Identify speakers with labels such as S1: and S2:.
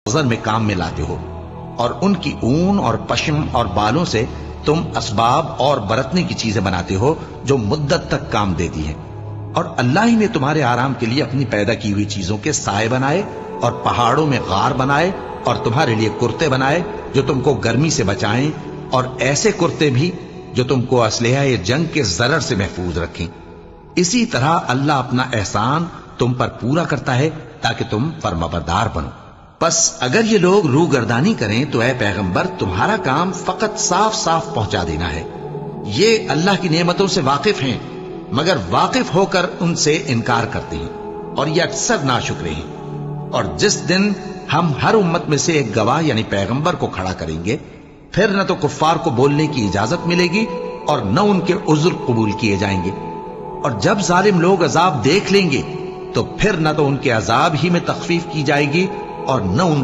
S1: वजन में काम में लाते हो, और उनकी ऊन और पश्म और बालों से तुम असबाब और बरतने की चीजें बनाते हो जो मुद्दत तक काम देती हैं। और अल्लाह ही ने तुम्हारे आराम के लिए अपनी पैदा की हुई चीजों के साए बनाए और पहाड़ों में गार बनाए और तुम्हारे लिए कुर्ते बनाए जो तुमको गर्मी से बचाएं, और ऐसे कुर्ते भी जो तुमको असलहा जंग के जरर से महफूज रखें। इसी तरह अल्लाह अपना एहसान तुम पर पूरा करता है ताकि तुम फरमाबरदार बनो। बस अगर ये लोग रूगर्दानी करें तो ऐ पैगंबर, तुम्हारा काम फकत साफ साफ पहुंचा देना है। ये अल्लाह की नेमतों से वाकिफ हैं, मगर वाकिफ होकर उनसे इनकार करते हैं, और ये अक्सर नाशुक्रे हैं। और जिस दिन हम हर उम्मत में से एक गवाह यानी पैगंबर को खड़ा करेंगे, फिर न तो कुफ्फार को बोलने की इजाजत मिलेगी और न उनके उज़्र कबूल किए जाएंगे। और जब जालिम लोग अजाब देख लेंगे तो फिर न तो उनके अजाब ही में तखफीफ की जाएगी और न उन